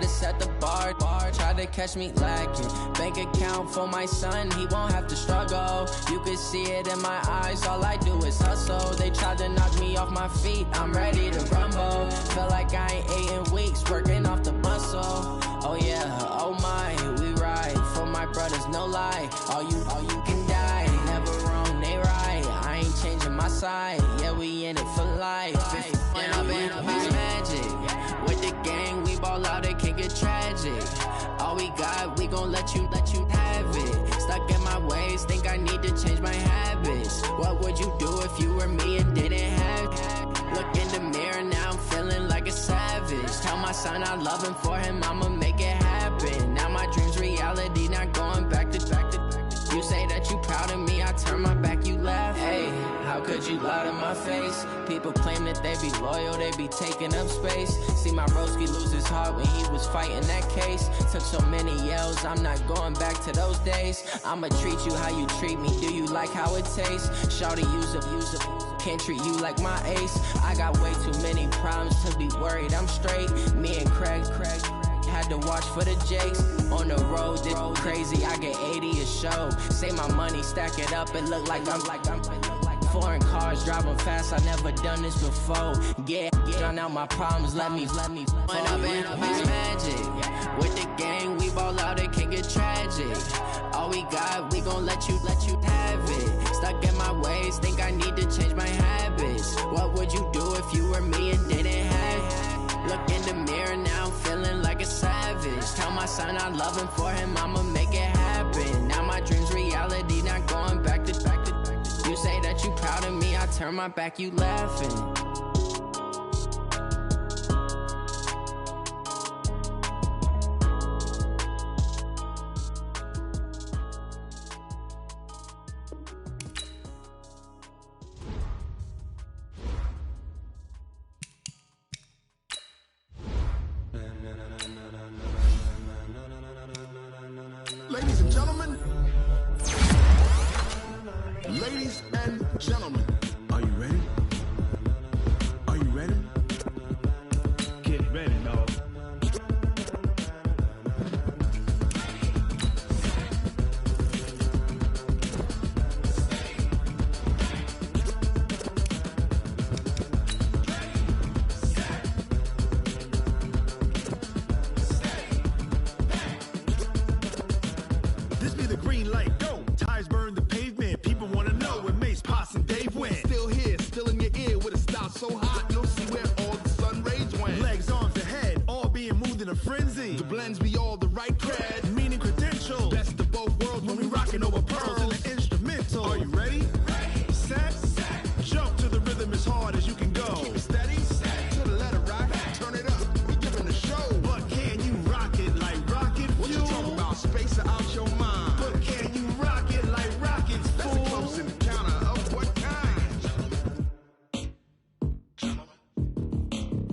to set the bar. Try to catch me lacking. Bank account for my son, he won't have to struggle. You can see it in my eyes, all I do is hustle. They tried to knock me off my feet, I'm ready to rumble. Feel like I ain't ate in weeks, working off the muscle. Oh yeah, oh my, we ride for my brothers, no lie. All you can die, never wrong, they right. I ain't changing my side, yeah, we in it for life. When I've been magic, with the gang, we ball out, it can get tragic. All we got, we gon' let you have it. Stuck in my ways, think I need to change my habits. What would you do if you were me and didn't have it? Look in the mirror, now I'm feeling like a savage. Tell my son I love him, for him I'ma make it happen. Now my dream's reality, not going back to. You say that you proud of me, I turn my back, you laugh. Hey, how could you lie to my face? People claim that they be loyal, they be taking up space. See my broski lose his heart when he was fighting that case. Took so many yells, I'm not going back to those days. I'ma treat you how you treat me, do you like how it tastes? Shawty, use up, can't treat you like my ace. I got way too many problems to be worried, I'm straight. Me and Craig had to watch for the Jakes. On the road, this crazy, I get 80 a show. Say my money, stack it up, it look like I'm foreign cars, driving fast, I never done this before. Yeah, drown out my problems, let me When I've been magic, with the gang, we ball out, it can get tragic. All we got, we gon' let you have it. Stuck in my ways, think I need to change my habits. What would you do if you were me and didn't have it? Look in the mirror, now I'm feeling like a savage. Tell my son I love him, for him I'ma make it happen. Now my dream's reality, not going back to. You say that you proud of me, I turn my back, you laughing. Ladies and gentlemen, are you ready? Are you ready? Get ready, dog. This be the green light, go. Tires burn the pavement, people wanna know where Mace, Posse, and Dave went. Still here, still in your ear with a style so hot, you'll see where all the sun rays went. Legs, arms, and head, all being moved in a frenzy. The blends be all the right cred, meaning credential. Best of both worlds when we rockin' over pearls in the instrumental. Are you ready? Set, jump to the rhythm as hard as you can go. Keep it steady, to the letter right, turn it up, we giving a show. But can you rock it like rocket fuel? What you talking about, space out your mind? But can you rock it like rockets, fool? That's a close encounter of what kind?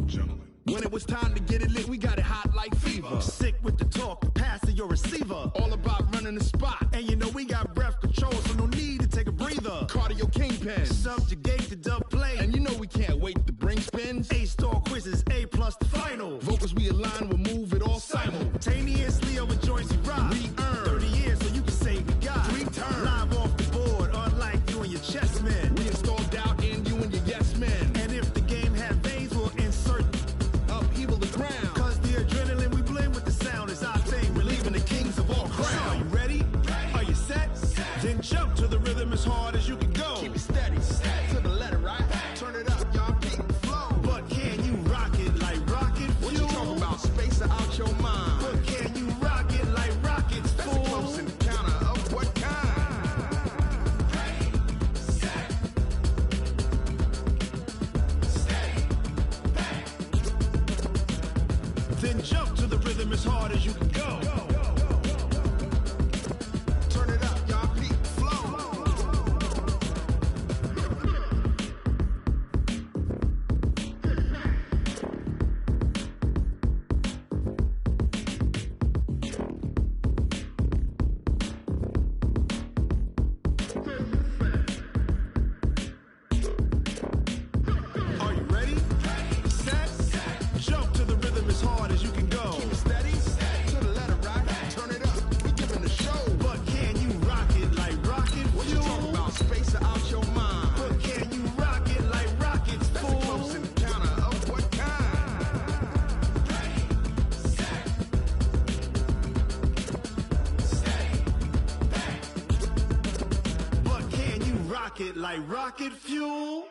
Gentlemen. When it was time to get it lit, we got it hot like fever. Sick with the talk, pass to your receiver. All about running the spot, and you know we got breath control, so no need to take a breather. Cardio kingpin, subjugate the dub play, and you know we can't wait to bring spins. A-star quizzes, A+ the final. Vocals we align, we'll move it all simultaneously over joints we rock. We earn 30 years, so you can say we got 3 turns. Live off the board, unlike you and your chess men. We install doubt in you and your yes men. And if the game had veins, we'll insert upheaval the ground. Cause the adrenaline we blend with the sound is our thing, relieving the kings of all crowns. So are you ready? Are you set? Then jump to the rhythm as hard as you can go. Keep it steady, to the letter right. Turn it up, y'all, keep the flow. But can you rock it like rocket fuel? What you talking about, space out your mind? But can you rock it like rockets, fool? That's a close encounter of what kind? Then jump to the rhythm as hard as you can go. Turn it up, y'all, keep the flow. Are you ready? Set, jump to the rhythm as hard as you can go. Keep it steady. it like rocket fuel.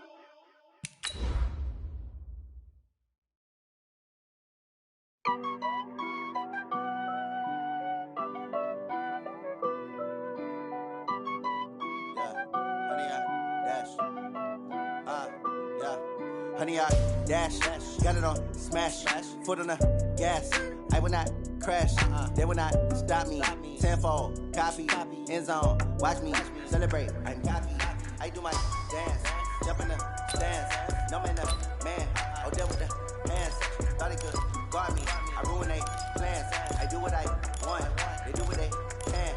Honey, I dash, got it on smash, foot on the gas. I will not crash, they will not stop me. Tenfold, copy, end zone, watch me celebrate. I'm cocky, I do my dance, jump in the stands. No man, man, oh there with the hands. Thought they could guard me, I ruin they plans. I do what I want, they do what they can.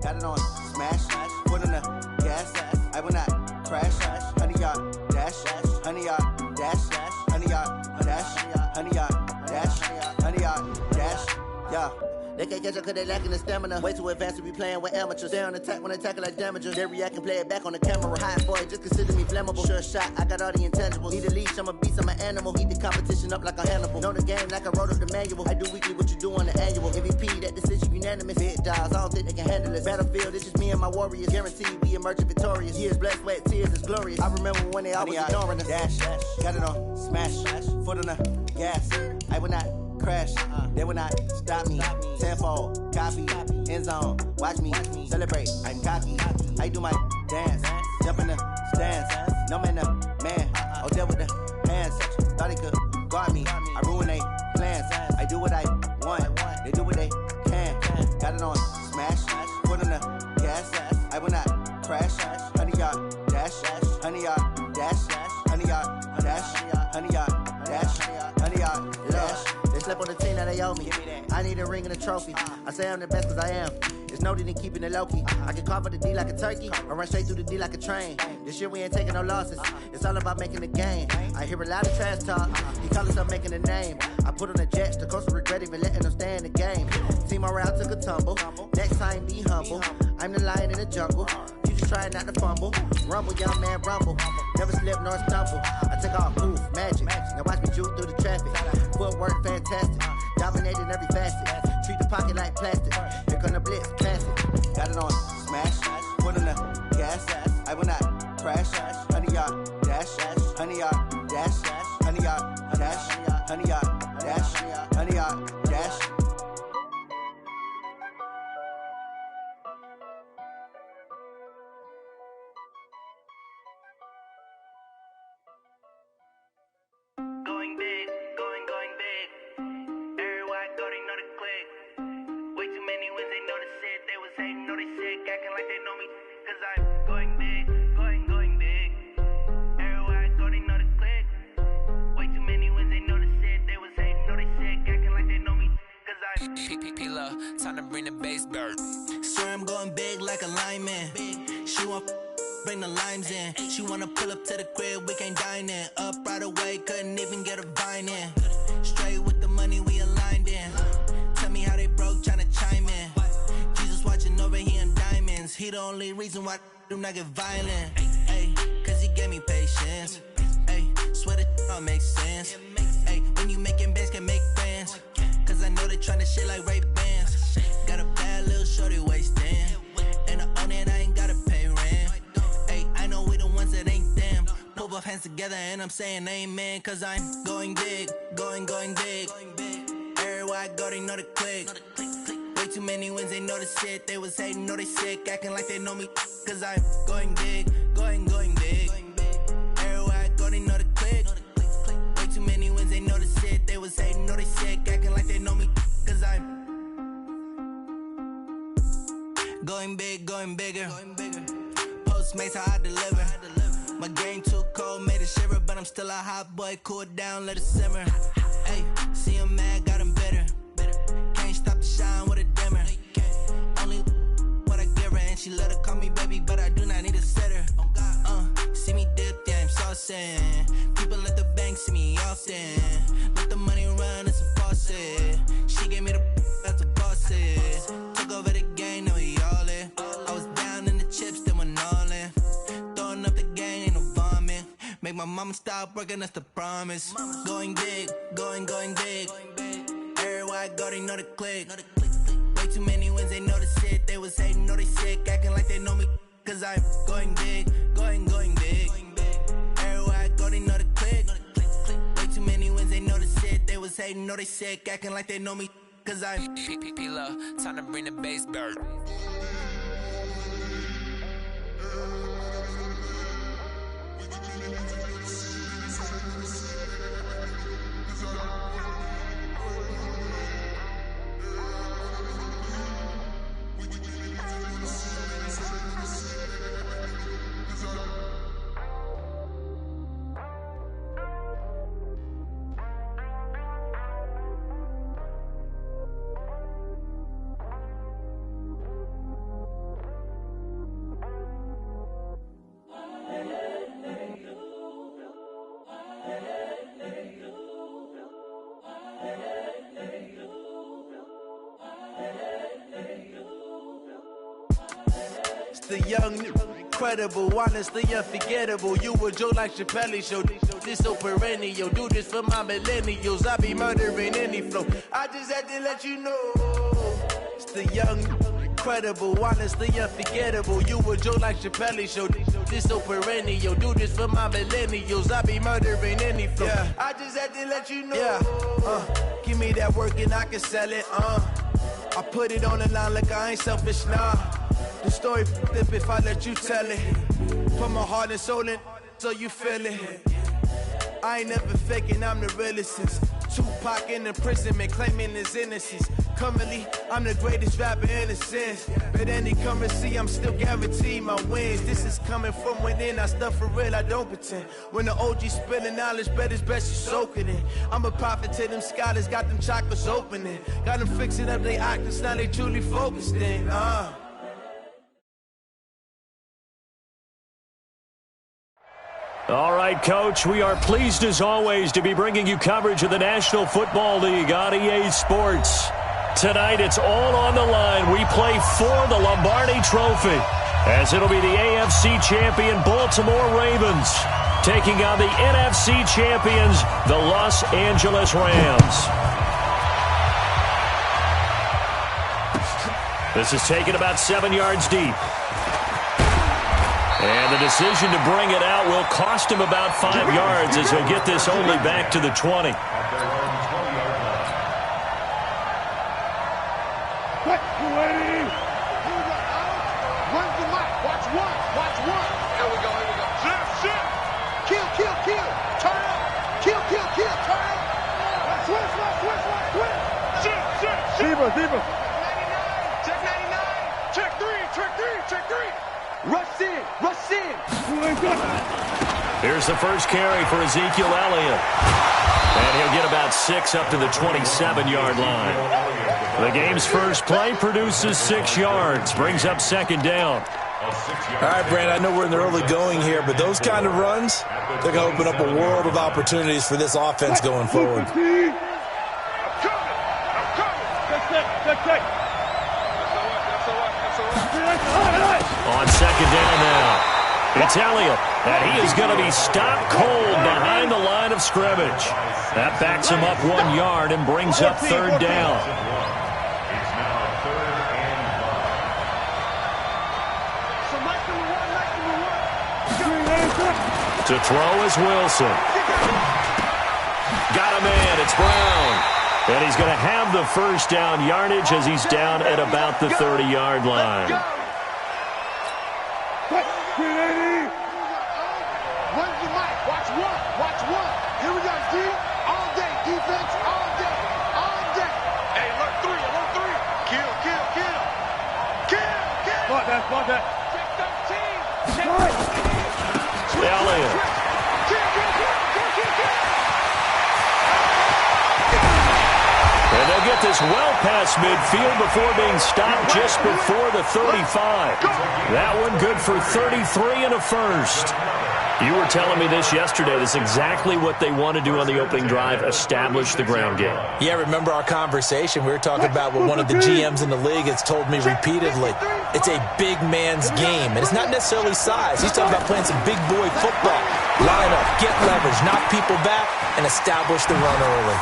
Got it on smash, foot on the gas. I will not crash. Honey yard dash, honey yard dash, honey yard dash, honey yard dash, honey yard dash. Yeah. They can't catch up cause they lacking the stamina. Way too advanced to be playing with amateurs. They on attack when they tackle like damagers. They react and play it back on the camera. Hot boy, just consider me flammable. Sure shot, I got all the intangibles. Need a leash, I'm a beast, I'm an animal. Eat the competition up like a Hannibal. Know the game like I wrote up the manual. I do weekly what you do on the annual. MVP, that decision unanimous. Big dogs, I don't think they can handle this. Battlefield, it's just me and my warriors. Guaranteed we emerge victorious. Years, blood, sweat, tears, it's glorious. I remember when they always ignoring us. Dash, got it on smash, foot on the gas. I will not crash, they will not stop me. Tenfold, copy, end zone, watch me celebrate. I'm cocky, I do my dance, jump in the stands. No man, man, oh there with the hands. Thought they could guard me, I ruin they plans. I do what I want, they do what they can. Got it on smash, foot on the gas. I will not crash. Honey yard dash, honey yard dash, honey yard dash, honey yard dash, honey yard dash. They slept on the team that they owe me. I need a ring and a trophy. I say I'm the best cause I am. It's no need in keeping it low-key. I can carve up the D like a turkey or run straight through the D like a train. This year we ain't taking no losses. It's all about making the game. I hear a lot of trash talk. He call himself making a name. I put on the jets. The coach will regret even letting them stay in the game. Team morale took a tumble. Next time be humble. I'm the lion in the jungle. You just try not to fumble. Rumble, young man, rumble. Never slip nor stumble. I take off, move, magic. Now watch me juke through the traffic. Footwork fantastic. Dominating every facet. Treat the pocket like plastic. Here come the blitz, pass it. Got it on smash, foot on the gas. I will not crash. Honey yard dash, honey yard dash, honey yard dash, honey yard dash, honey yard dash. Going big, going big. Everywhere I go, they know the click. Way too many wins, they know the shit. They was hating, know they sick, acting like they know me. Cause I'm going big, going big. Everywhere I go, they know the click. Way too many wins, they know the shit. They was hating, know they sick, acting like they know me. Cause I'm Pila, time to bring the bass dirt. swear I'm going big like a lineman. She want bring the limes in. She wanna pull up to the crib, we can't dine in. Up right away, couldn't even get a vine in. Straight with the money we aligned in. Tell me how they broke, tryna chime in. Jesus watching over here in diamonds. He the only reason why do not get violent. Ay, cause he gave me patience. Ay, swear that all makes sense. Ay, when you making bands can make friends. Cause I know they tryna shit like Ray Bans. Got a bad little shorty wasting. And I own it, I ain't gotta pay rent. Ay, I know we the ones that ain't them. Pull both hands together and I'm saying amen. Cause I'm going big, going big. Everywhere I go, they know the click. Way too many wins, they know the shit. They was hating, know they sick, acting like they know me. Cause I'm going big, going big. Everywhere I go, they know the click. Way too many wins, they know the shit. They was hating, know they sick, acting like they know me. Cause I'm going big, going bigger. Postmates, how I deliver. My game too cold, made it shiver. But I'm still a hot boy, cool it down, let it simmer. Ay, see him mad, got him bitter. Can't stop the shine with a dimmer. Only what I give her, and she let her call me baby, but I do not need a sitter. See me dip, yeah, I'm saucing. People at the bank see me often. Let the money run, it's a faucet. She gave me the that's a boss is. Took over the game, now we all in. I was down in the chips, then went all in. Throwing up the game, ain't no vomit. Make my mama stop working, that's the promise. Going big, going big. Everywhere Everywhere I go, they know the click. Way too many wins, they know the shit. They was hating, know they sick, acting like they know me. Cause I'm going big, going big. Everywhere I go, they know the click. Way too many wins, they know the shit. They was hating, know they sick, acting like they know me. Cause I'm Navykilla, time to bring the bass back. The young, incredible, honestly unforgettable. You a joke like Chappelle show. This so perennial. Do this for my millennials. I be murdering any flow. I just had to let you know. It's the young, incredible, honestly unforgettable. You a joke like Chappelle show. This so perennial. Do this for my millennials. I be murdering any flow. Yeah. I just had to let you know. Yeah. Give me that work and I can sell it. I put it on the line like I ain't selfish, nah. The story flip if I let you tell it. Put my heart and soul in so you feel it. I ain't never faking, I'm the realest since Tupac in imprisonment, claiming his innocence. Currently, I'm the greatest rapper in a sense. But any currency, I'm still guaranteed my wins. This is coming from within, I stuff for real, I don't pretend. When the OG spilling knowledge, bet it's best you soak it in. I'm a prophet to them scholars, got them chakras opening. Got them fixing up their octaves, now they truly focused in. All right, Coach, we are pleased as always to be bringing you coverage of the National Football League on EA Sports. Tonight, it's all on the line. We play for the Lombardi Trophy, as it'll be the AFC champion Baltimore Ravens taking on the NFC champions, the Los Angeles Rams. This is taken about 7 yards deep. And the decision to bring it out will cost him about 5 yards, as he'll get this only back to the 20. Zebra. Check 99. Check three. Rush in. Here's the first carry for Ezekiel Elliott. And he'll get about 6 up to the 27-yard line. The game's first play produces 6 yards, brings up second down. All right, Brandon, I know we're in the early going here, but those kind of runs, they're going to open up a world of opportunities for this offense going forward. On second down now, it's Elliott, and he is going to be stopped cold behind the line of scrimmage. That backs him up 1 yard and brings up third down. To throw is Wilson. Got a man, it's Brown. And he's going to have the first down yardage as he's down at about the 30-yard line. Watch one. Here we go, D. All day. Defense, all day. Hey, alert three. Kill. Spot that. Check 13. Elliott. And they'll get this well past midfield before being stopped just before the 35. That one good for 33 and a first. You were telling me this yesterday. That's exactly what they want to do on the opening drive, establish the ground game. Yeah, remember our conversation? We were talking about what one of the GMs in the league has told me repeatedly. It's a big man's game, and it's not necessarily size. He's talking about playing some big boy football. Line up, get leverage, knock people back, and establish the run early.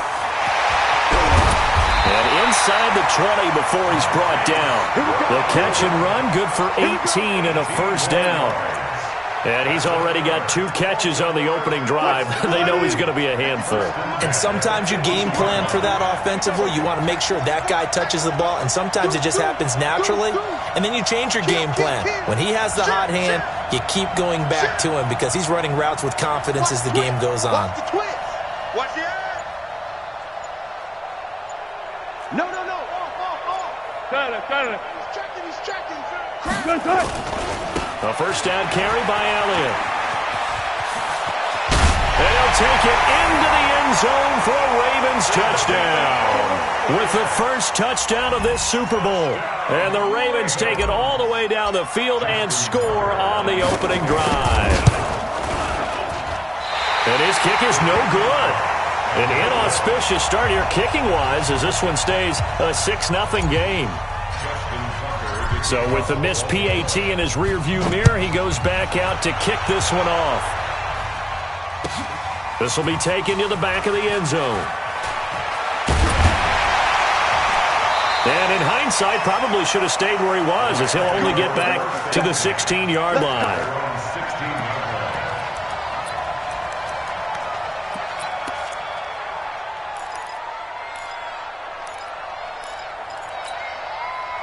And inside the 20 before he's brought down. The catch and run, good for 18 and a first down. And he's already got 2 catches on the opening drive. They know he's going to be a handful. And sometimes you game plan for that offensively. You want to make sure that guy touches the ball, and sometimes it just happens naturally. And then you change your game plan. When he has the hot hand, you keep going back to him because he's running routes with confidence as the game goes on. Watch the air. No. He's tracking. A first down carry by Elliott. They'll take it into the end zone for a Ravens touchdown. With the first touchdown of this Super Bowl. And the Ravens take it all the way down the field and score on the opening drive. And his kick is no good. An inauspicious start here kicking-wise as this one stays a 6-0 game. So with the missed PAT in his rearview mirror, he goes back out to kick this one off. This will be taken to the back of the end zone. And in hindsight, probably should have stayed where he was as he'll only get back to the 16-yard line.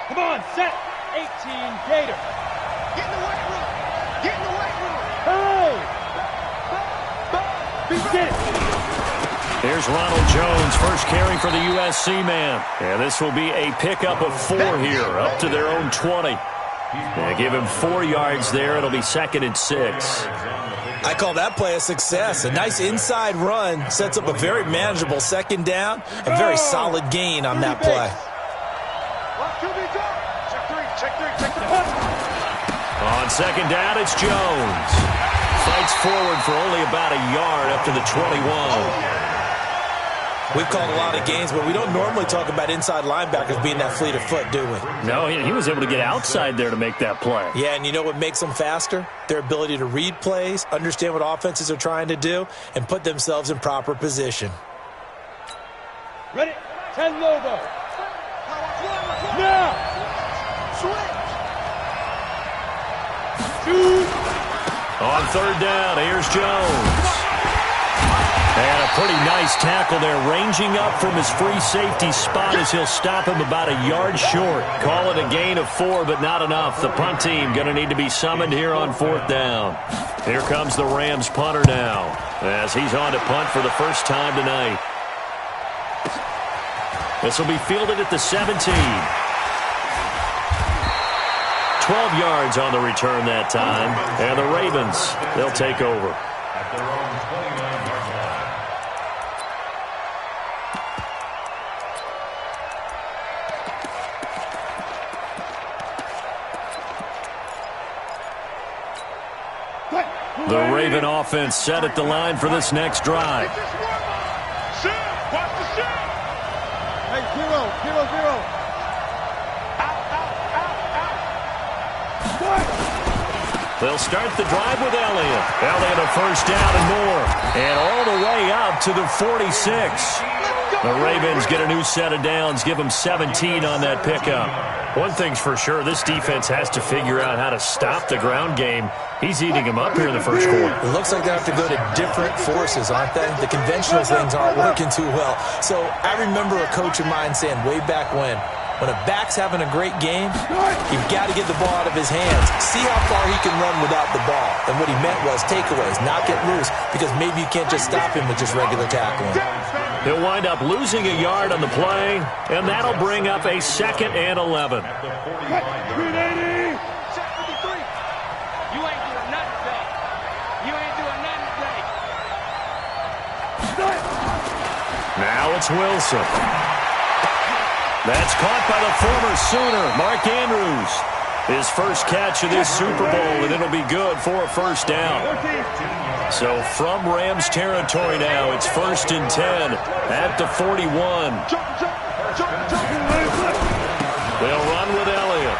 Come on, set. 18 Gator. Get in the weight room. Get in the weight room. Hey! Here's Ronald Jones, first carry for the USC man. And this will be a pickup of 4 here, up to their own 20. They give him 4 yards there. It'll be 2nd and 6. I call that play a success. A nice inside run sets up a very manageable 2nd down. A very solid gain on that play. On 2nd down, it's Jones. Fights forward for only about a yard up to the 21. We've called a lot of games, but we don't normally talk about inside linebackers being that fleet of foot, do we? No, he was able to get outside there to make that play. Yeah, and you know what makes them faster? Their ability to read plays, understand what offenses are trying to do, and put themselves in proper position. Ready? 10 Lobo. Now! On 3rd down, here's Jones. And a pretty nice tackle there, ranging up from his free safety spot as he'll stop him about a yard short. Call it a gain of 4, but not enough. The punt team going to need to be summoned here on 4th down. Here comes the Rams punter now, as he's on to punt for the first time tonight. This will be fielded at the 17. 12 yards on the return that time. And the Ravens, they'll take over. The Raven offense set at the line for this next drive. Hey, 0-0-0. They'll start the drive with Elliott. Elliott a first down and more. And all the way up to the 46. The Ravens get a new set of downs, give them 17 on that pickup. One thing's for sure, this defense has to figure out how to stop the ground game. He's eating them up here in the first quarter. It looks like they have to go to different forces, aren't they? The conventional things aren't working too well. So I remember a coach of mine saying way back when a back's having a great game, you've got to get the ball out of his hands. See how far he can run without the ball. And what he meant was takeaways, not get loose, because maybe you can't just stop him with just regular tackling. He'll wind up losing a yard on the play, and that'll bring up a 2nd and 11. Now it's Wilson. That's caught by the former Sooner, Mark Andrews. His first catch of this Super Bowl, and it'll be good for a first down. So from Rams territory now, it's 1st and 10 at the 41. They'll run with Elliott.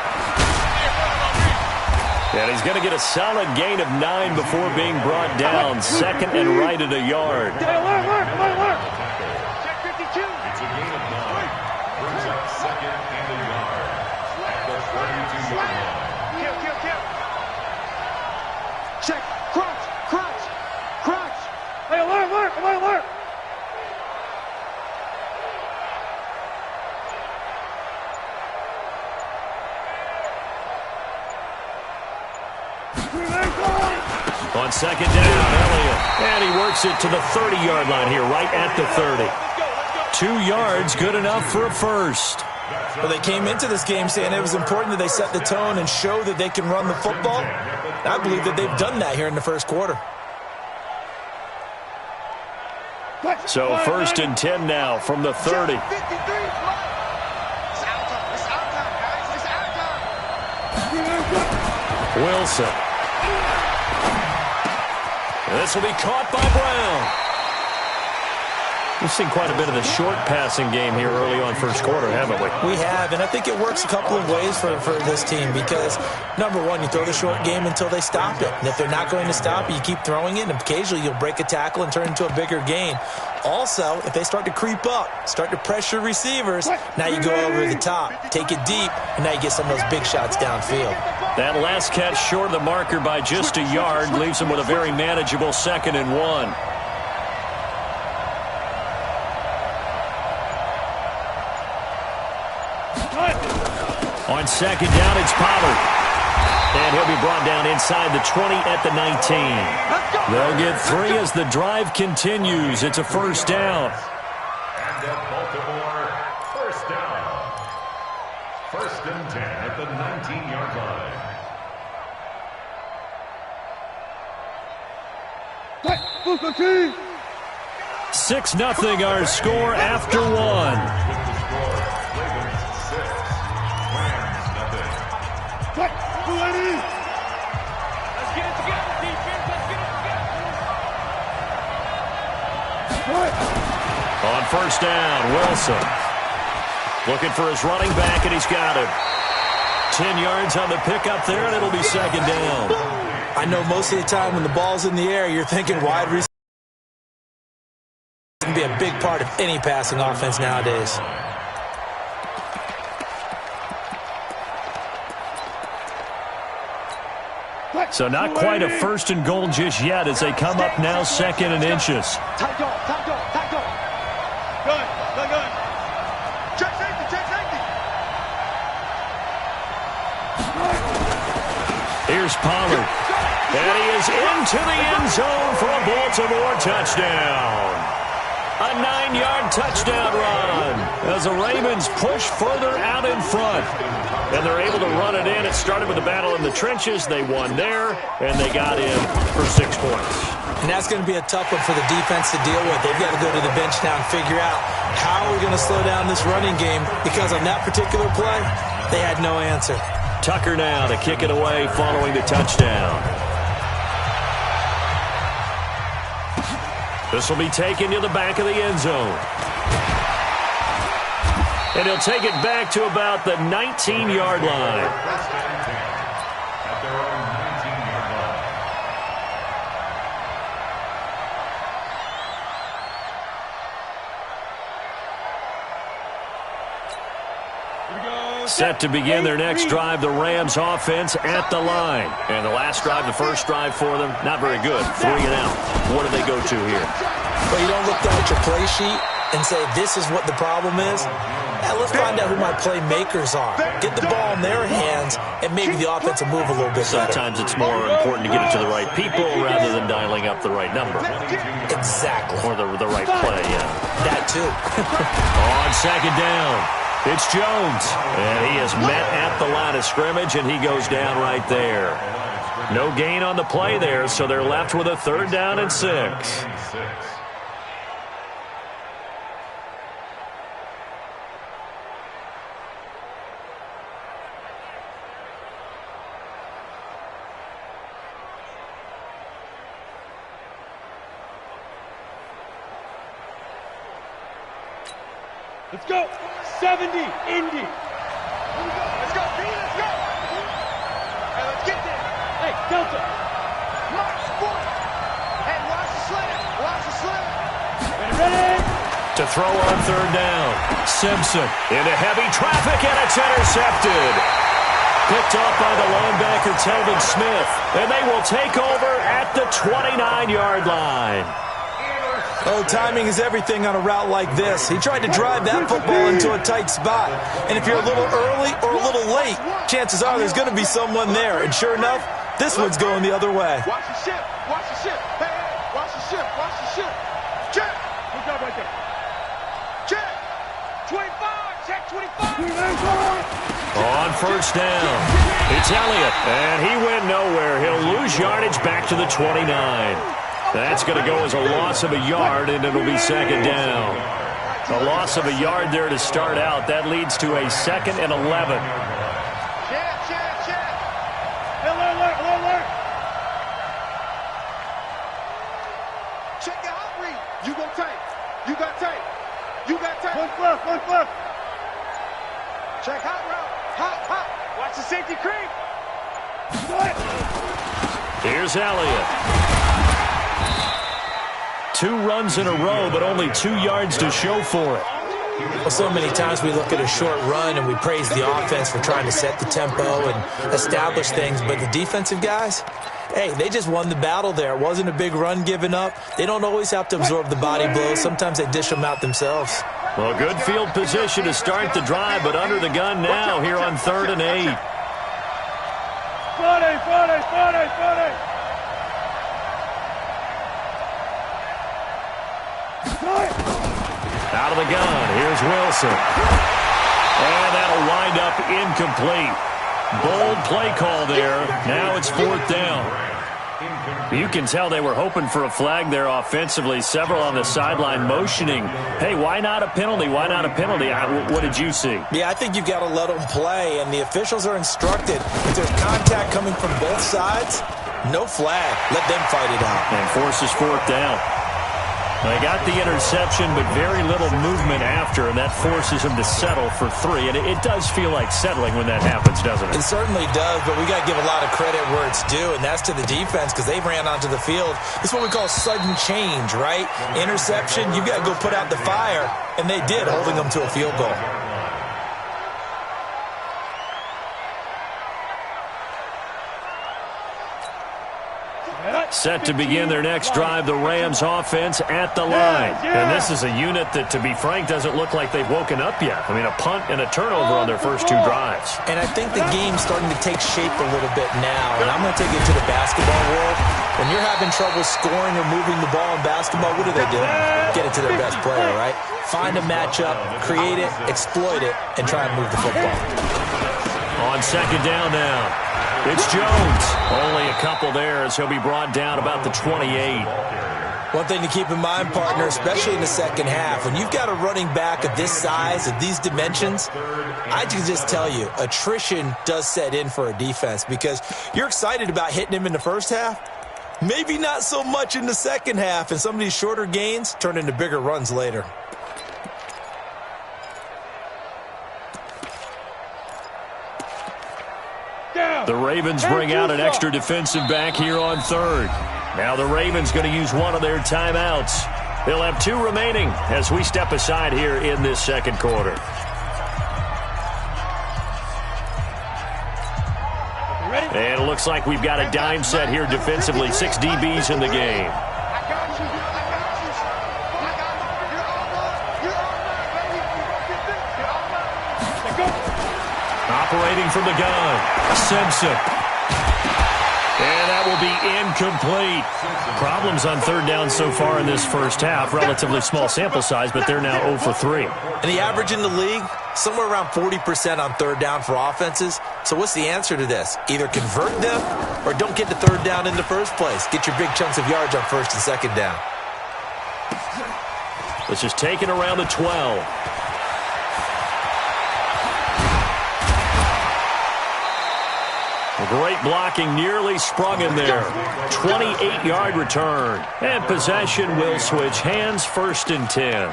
And he's going to get a solid gain of 9 before being brought down. 2nd and right at a yard. Check. Crunch. Crunch. Crunch. Hey, alert, alert, alert, alert. On second down, Elliott. And he works it to the 30-yard line here, right at the 30. 2 yards, good enough for a first. Well, they came into this game saying it was important that they set the tone and show that they can run the football. I believe that they've done that here in the first quarter. So 1st and 10 now from the 30. Wilson. And this will be caught by Brown. We've seen quite a bit of the short passing game here early on first quarter, haven't we? We have, and I think it works a couple of ways for this team because, number one, you throw the short game until they stop it. And if they're not going to stop it, you keep throwing it, and occasionally you'll break a tackle and turn it into a bigger gain. Also, if they start to creep up, start to pressure receivers, now you go over the top, take it deep, and now you get some of those big shots downfield. That last catch short of the marker by just a yard leaves them with a very manageable 2nd and 1. On second down, it's Pollard. And he'll be brought down inside the 20 at the 19. They'll get 3 as the drive continues. It's a first down. And at Baltimore, first down. 1st and 10 at the 19-yard line. 6-0 our score after 1. On first down, Wilson. Looking for his running back, and he's got him. 10 yards on the pickup there, and it'll be 2nd down. I know most of the time when the ball's in the air, you're thinking wide receiver can be a big part of any passing offense nowadays. So not quite a 1st and goal just yet as they come up now 2nd and inches. Tight go, tight go, tight go. Good, good, good. Check safety, check safety. Here's Pollard. And he is into the end zone for a Baltimore touchdown. A 9-yard touchdown run as the Ravens push further out in front. And they're able to run it in. It started with a battle in the trenches. They won there, and they got in for 6 points. And that's going to be a tough one for the defense to deal with. They've got to go to the bench now and figure out how we're going to slow down this running game because on that particular play, they had no answer. Tucker now to kick it away following the touchdown. This will be taken to the back of the end zone. And he'll take it back to about the 19-yard line. At their own 19-yard line. Set to begin their next drive, the Rams offense at the line. And the last drive, the first drive for them, not very good. 3 and out. What do they go to here? Well, you don't look down at your play sheet and say, this is what the problem is. Now, let's find out who my playmakers are. Get the ball in their hands, and maybe the offense will move a little bit better. Sometimes it's more important to get it to the right people rather than dialing up the right number. Exactly. Or the right play, yeah. That, too. On second down, it's Jones. And he is met at the line of scrimmage, and he goes down right there. No gain on the play there, so they're left with a 3rd down and 6. Let's go. 70, Indy. Let's go, B, let's go. Hey, let's get there. Hey, Delta. March, point. Hey, watch the slant. Watch the slant. Ready? To throw on 3rd down. Simpson into heavy traffic, and it's intercepted. Picked off by the linebacker, Telvin Smith. And they will take over at the 29-yard line. Oh, timing is everything on a route like this. He tried to drive that football into a tight spot. And if you're a little early or a little late, chances are there's going to be someone there. And sure enough, this one's going the other way. Watch the ship. Watch the ship. Hey, hey, watch the ship. Watch the ship. Check. Good job right there. Check. 25. Check 25. On first down, it's Elliott, and he went nowhere. He'll lose yardage back to the 29. That's going to go as a loss of a yard, and it'll be second down. A loss of a yard there to start out. That leads to a 2nd and 11. Check. Alert. Check your hot read. You got tape. Look. Check hot route. Hot. Watch the safety creep. Here's Elliott. 2 runs in a row, but only 2 yards to show for it. Well, so many times we look at a short run and we praise the offense for trying to set the tempo and establish things, but the defensive guys, hey, they just won the battle there. It wasn't a big run given up. They don't always have to absorb the body blows. Sometimes they dish them out themselves. Well, good field position to start the drive, but under the gun now here on 3rd and 8. Friday. Out of the gun, here's Wilson. And that'll wind up incomplete. Bold play call there. Now it's 4th down. You can tell they were hoping for a flag there offensively. Several on the sideline motioning, hey, why not a penalty? Why not a penalty? What did you see? Yeah, I think you've got to let them play, and the officials are instructed. If there's contact coming from both sides, no flag. Let them fight it out. And forces 4th down. They got the interception, but very little movement after, and that forces him to settle for 3. And it does feel like settling when that happens, doesn't it? It certainly does, but we got to give a lot of credit where it's due, and that's to the defense because they ran onto the field. It's what we call sudden change, right? Interception, you got to go put out the fire, and they did, holding them to a field goal. Set to begin their next drive, the Rams offense at the line. And this is a unit that, to be frank, doesn't look like they've woken up yet. I mean, a punt and a turnover on their first 2 drives. And I think the game's starting to take shape a little bit now. And I'm going to take it to the basketball world. When you're having trouble scoring or moving the ball in basketball, what do? Get it to their best player, right? Find a matchup, create it, exploit it, and try and move the football. On second down now. It's Jones. Only a couple there as he'll be brought down about the 28. One thing to keep in mind, partner, especially in the second half, when you've got a running back of this size, of these dimensions, I can just tell you, attrition does set in for a defense because you're excited about hitting him in the first half. Maybe not so much in the second half, and some of these shorter gains turn into bigger runs later. The Ravens bring out an extra defensive back here on 3rd. Now the Ravens going to use one of their timeouts. They'll have 2 remaining as we step aside here in this second quarter. And it looks like we've got a dime set here defensively. 6 DBs in the game. Operating from the gun, Simpson. And that will be incomplete. Problems on 3rd down so far in this first half. Relatively small sample size, but they're now 0 for 3. And the average in the league, somewhere around 40% on 3rd down for offenses. So what's the answer to this? Either convert them or don't get to 3rd down in the first place. Get your big chunks of yards on 1st and 2nd down. This is taken around the 12. Great blocking, nearly sprung in there. 28-yard return. And possession will switch hands, 1st and 10.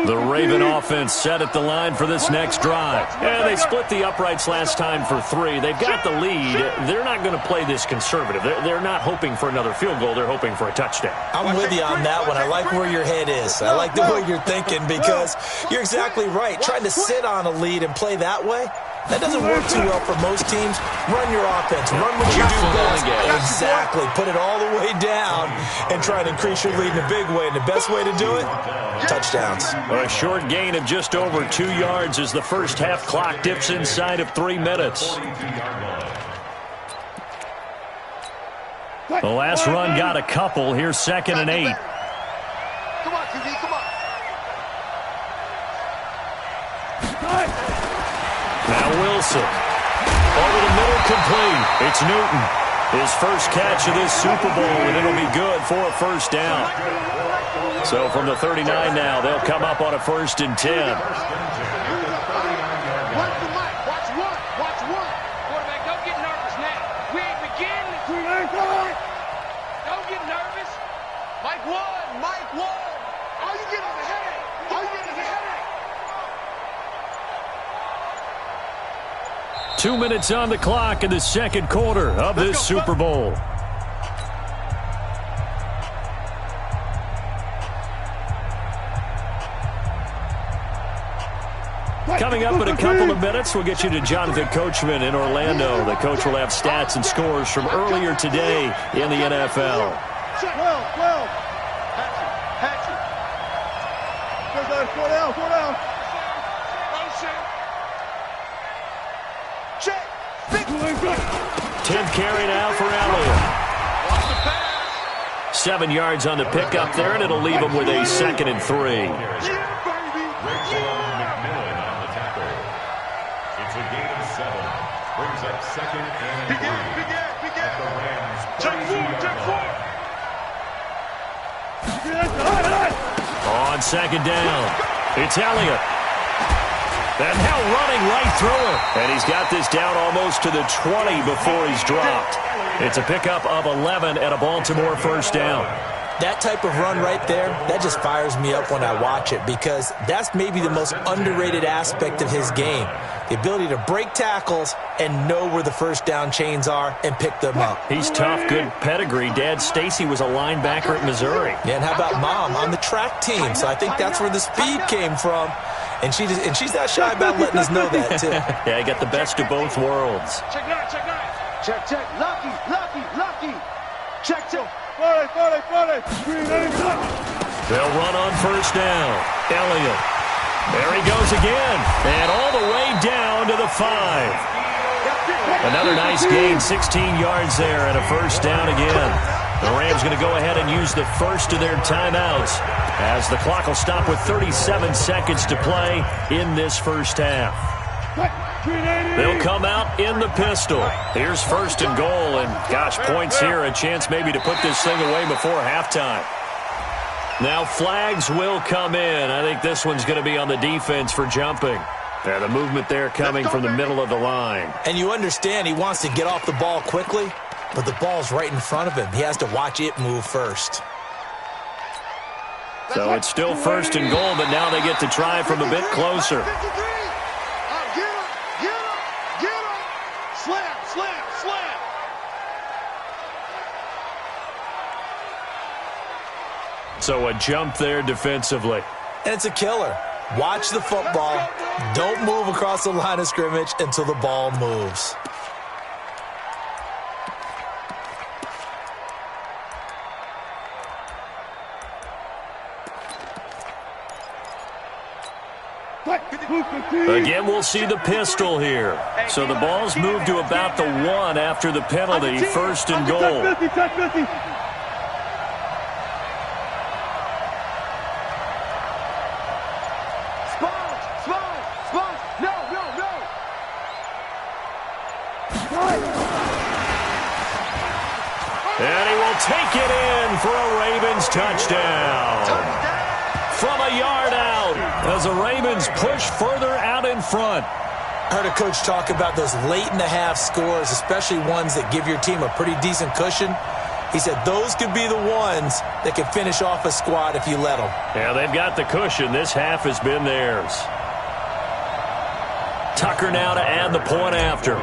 The Raven offense set at the line for this next drive. Yeah, they split the uprights last time for 3. They've got the lead. They're not going to play this conservative. They're not hoping for another field goal. They're hoping for a touchdown. I'm with you on that one. I like where your head is. I like the way you're thinking because you're exactly right. Trying to sit on a lead and play that way, that doesn't work too well for most teams. Run your offense. Run what you do best. Exactly. Put it all the way down and try to increase your lead in a big way. And the best way to do it, touchdowns. A short gain of just over 2 yards as the first half clock dips inside of 3 minutes. The last run got a couple. Here's 2nd and 8. Come on, QB, come on. Now Wilson. Over the middle, complete. It's Newton. His first catch of this Super Bowl, and it'll be good for a first down. So from the 39 now, they'll come up on a 1st and 10. Watch the mic. Watch one. Watch one. Quarterback, don't get nervous now. We ain't beginning. Don't get nervous. Mike one. Mike one. All you get is a headache. All you get is a headache. 2 minutes on the clock in the second quarter of this Super Bowl. Coming up in a couple of minutes, we'll get you to Jonathan Coachman in Orlando. The coach will have stats and scores from earlier today in the NFL. 12. Hatchet. Four down. Check. 10th carry now for Elliott. 7 yards on the pickup there, and it'll leave him with a 2nd and 3. It's a gain of 7. Brings up 2nd and 3. At the Rams' 32-yard line. On 2nd down, it's Elliott. And now running right through it. And he's got this down almost to the 20 before he's dropped. It's a pickup of 11 and a Baltimore first down. That type of run right there, that just fires me up when I watch it because that's maybe the most underrated aspect of his game. The ability to break tackles and know where the first down chains are and pick them up. He's tough, good pedigree. Dad Stacy was a linebacker at Missouri. Yeah, and how about Mom on the track team? So I think that's where the speed came from. And she's not shy about letting us know that, too. Yeah, he got the best of both worlds. Check. Lucky. Check. 40. They'll run on first down. Elliott. There he goes again. And all the way down to the 5. Another nice gain, 16 yards there and a first down again. The Rams going to go ahead and use the first of their timeouts as the clock will stop with 37 seconds to play in this first half. They'll come out in the pistol. Here's 1st and goal, and gosh, points here, a chance maybe to put this thing away before halftime. Now flags will come in. I think this one's going to be on the defense for jumping. Yeah, the movement there coming from the middle of the line. And you understand he wants to get off the ball quickly, but the ball's right in front of him. He has to watch it move first. So it's still 1st and goal, but now they get to try from a bit closer. Get him. Slam. So a jump there defensively. And it's a killer. Watch the football. Don't move across the line of scrimmage until the ball moves. Again, we'll see the pistol here. So the ball's moved to about the 1 after the penalty. 1st and goal. And he will take it in for a Ravens touchdown. From a yard out as the Ravens push further out in front. I heard a coach talk about those late-in-the-half scores, especially ones that give your team a pretty decent cushion. He said those could be the ones that could finish off a squad if you let them. Yeah, they've got the cushion. This half has been theirs. Tucker now to add the point after.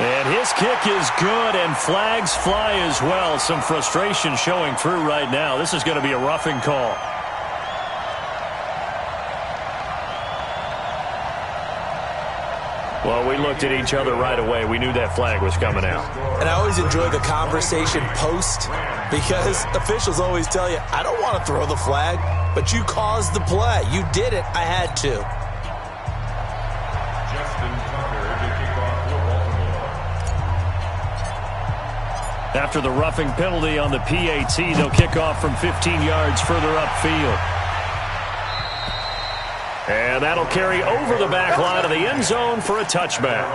And his kick is good, and flags fly as well. Some frustration showing through right now. This is going to be a roughing call. Well, we looked at each other right away. We knew that flag was coming out. And I always enjoy the conversation post because officials always tell you, I don't want to throw the flag, but you caused the play. You did it. I had to. Justin Tucker to kick off for Baltimore. After the roughing penalty on the PAT, they'll kick off from 15 yards further upfield. And that'll carry over the back line of the end zone for a touchback.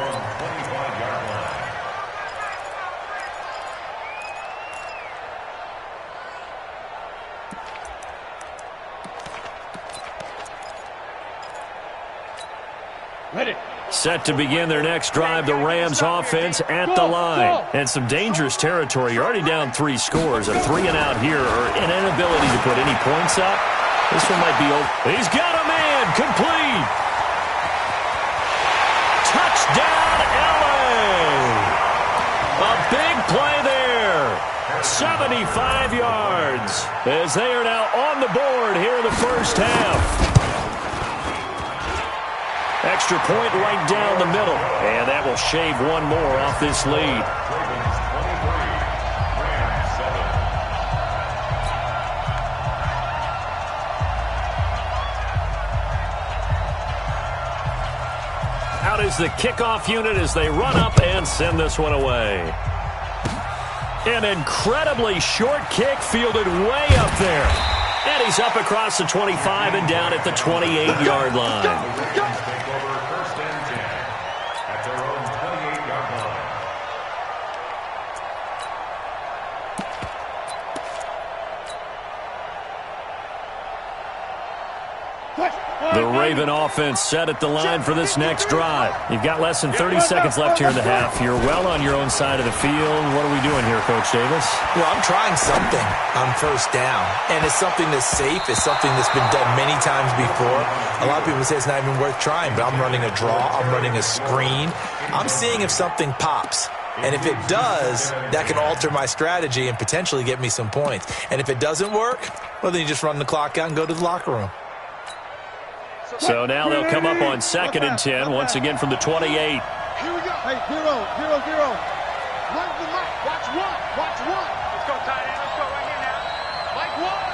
Ready. Set to begin their next drive, the Rams offense at the line. And some dangerous territory. You're already down 3 scores. A 3 and out here, or an inability to put any points up. This one might be over. He's got a man. Complete. Touchdown, LA. A big play there. 75 yards as they are now on the board here in the first half. Extra point right down the middle. And that will shave one more off this lead. Out is the kickoff unit as they run up and send this one away. An incredibly short kick fielded way up there. And he's up across the 25 and down at the 28-yard line. The Raven offense set at the line for this next drive. You've got less than 30 seconds left here in the half. You're well on your own side of the field. What are we doing here, Coach Davis? Well, I'm trying something on first down, and it's something that's safe. It's something that's been done many times before. A lot of people say it's not even worth trying, but I'm running a draw. I'm running a screen. I'm seeing if something pops. And if it does, that can alter my strategy and potentially get me some points. And if it doesn't work, well, then you just run the clock out and go to the locker room. So now they'll come up on 2nd and 10, once again from the 28. Here we go. Hey, 0, 0, 0. Run the mic. Watch one. Watch one. Let's go, tight end. Let's go right here now. Mike one.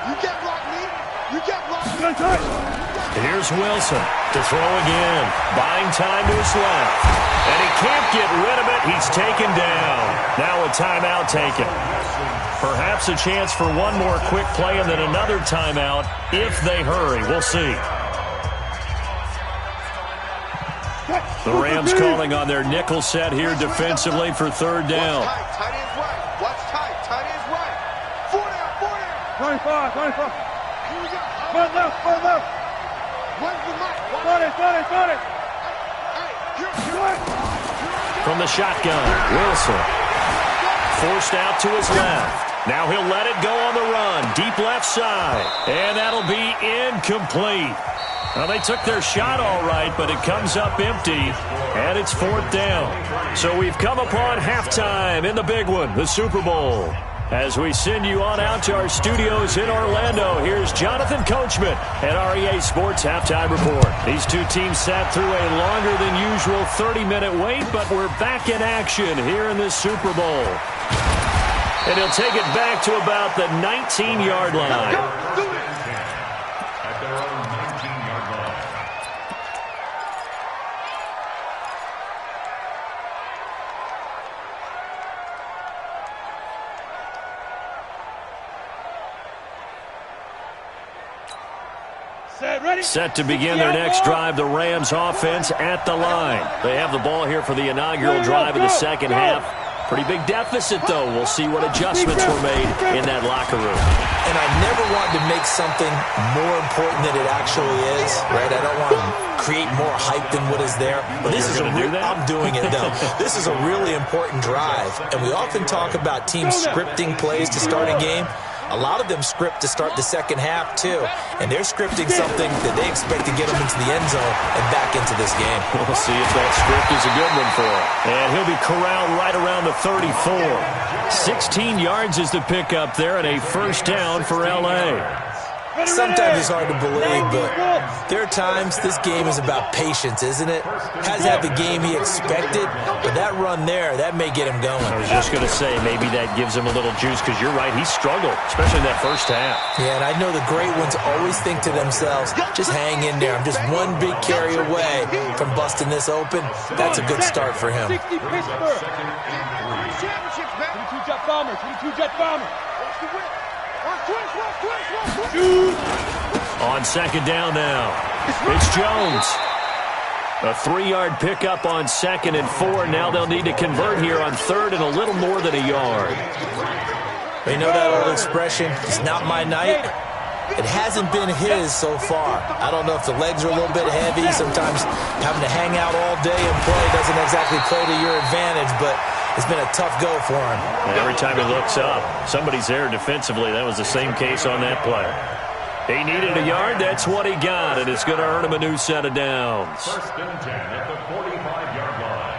You get blocked, me. You get blocked. Here's Wilson to throw again. Buying time to his left. And he can't get rid of it. He's taken down. Now a timeout taken. Perhaps a chance for one more quick play and then another timeout if they hurry. We'll see. The Rams calling on their nickel set here defensively for 3rd down. Tight end's right. Watch tight. Tight end's right. 4 down. 25. Here we go. Front left. Where's the mic? 40. Hey, From the shotgun, Wilson. Forced out to his left. Now he'll let it go on the run. Deep left side. And that'll be incomplete. Well, they took their shot all right, but it comes up empty. And it's 4th down. So we've come upon halftime in the big one, the Super Bowl. As we send you on out to our studios in Orlando, here's Jonathan Coachman at REA Sports Halftime Report. These two teams sat through a longer than usual 30-minute wait, but we're back in action here in this Super Bowl. And he'll take it back to about the 19-yard line. At their own 19-yard line. Set to begin their next drive, the Rams offense at the line. They have the ball here for the inaugural drive of the second half. Pretty big deficit, though. We'll see what adjustments were made in that locker room. And I never wanted to make something more important than it actually is, right? I don't want to create more hype than what is there. But this is I'm doing it, though. This is a really important drive. And we often talk about teams scripting plays to start a game. A lot of them script to start the second half, too. And they're scripting something that they expect to get them into the end zone and back into this game. We'll see if that script is a good one for him. And he'll be corralled right around the 34. 16 yards is the pickup there and a first down for L.A. Sometimes it's hard to believe, but there are times this game is about patience, isn't it? Hasn't had the game he expected, but that run there, that may get him going. I was just going to say, maybe that gives him a little juice, because you're right, he struggled, especially in that first half. Yeah, and I know the great ones always think to themselves, just hang in there. I'm just one big carry away from busting this open. That's a good start for him. 60 Pittsburgh. 22 Jet Bomber, 22 Jet Bomber. On second down now, it's Jones. A 3-yard pickup on 2nd and 4. Now they'll need to convert here on 3rd and a little more than a yard. You know that old expression, it's not my night? It hasn't been his so far. I don't know if the legs are a little bit heavy. Sometimes having to hang out all day and play doesn't exactly play to your advantage, but it's been a tough go for him. And every time he looks up, somebody's there defensively. That was the same case on that play. He needed a yard. That's what he got, and it's going to earn him a new set of downs. 1st and 10 at the 45-yard line.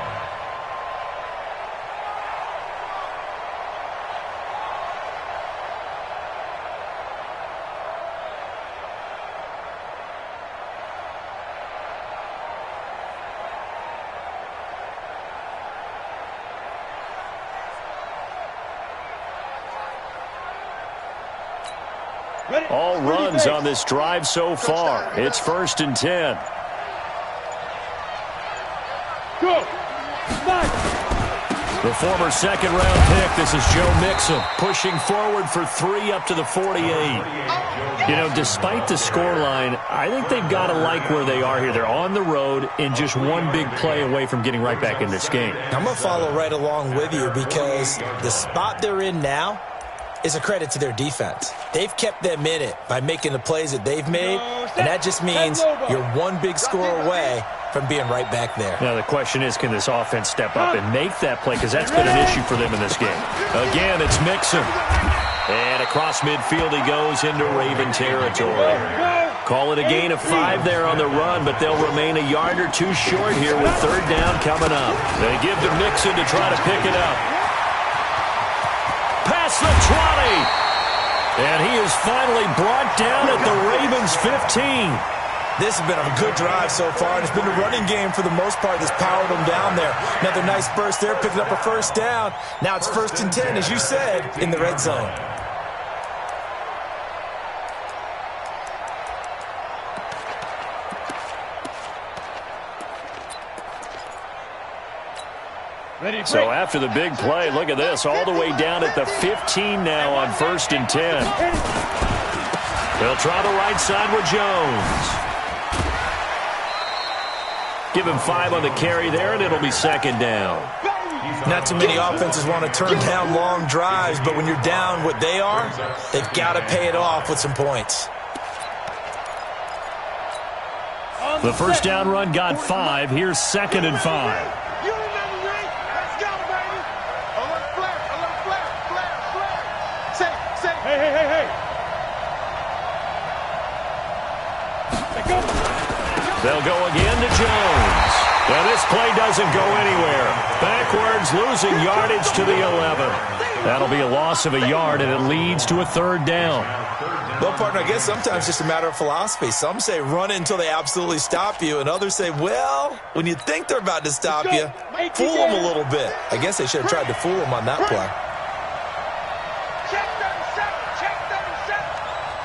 All runs on this drive so far. It's 1st and 10. Go. The former second-round pick, this is Joe Mixon, pushing forward for 3 up to the 48. You know, despite the scoreline, I think they've got to like where they are here. They're on the road and just one big play away from getting right back in this game. I'm going to follow right along with you because the spot they're in now is a credit to their defense. They've kept them in it by making the plays that they've made, and that just means you're one big score away from being right back there. Now, the question is, can this offense step up and make that play? Because that's been an issue for them in this game. Again, it's Mixon. And across midfield he goes into Raven territory. Call it a gain of 5 there on the run, but they'll remain a yard or two short here with 3rd down coming up. They give to Mixon to try to pick it up. Past the 20. And he is finally brought down at the Ravens' 15. This has been a good drive so far, and it's been a running game for the most part that's powered them down there. Another nice burst there, picking up a 1st down. Now it's 1st and 10, as you said, in the red zone. So after the big play, look at this, all the way down at the 15 now on 1st and 10. They'll try the right side with Jones. Give him 5 on the carry there, and it'll be 2nd down. Not too many offenses want to turn down long drives, but when you're down what they are, they've got to pay it off with some points. The first down run got 5. Here's 2nd and 5. They'll go again to Jones. Now this play doesn't go anywhere. Backwards, losing yardage to the 11. That'll be a loss of a yard, and it leads to a 3rd down. Well, partner, I guess sometimes it's just a matter of philosophy. Some say run until they absolutely stop you, and others say, well, when you think they're about to stop you, fool them a little bit. I guess they should have tried to fool them on that play. Check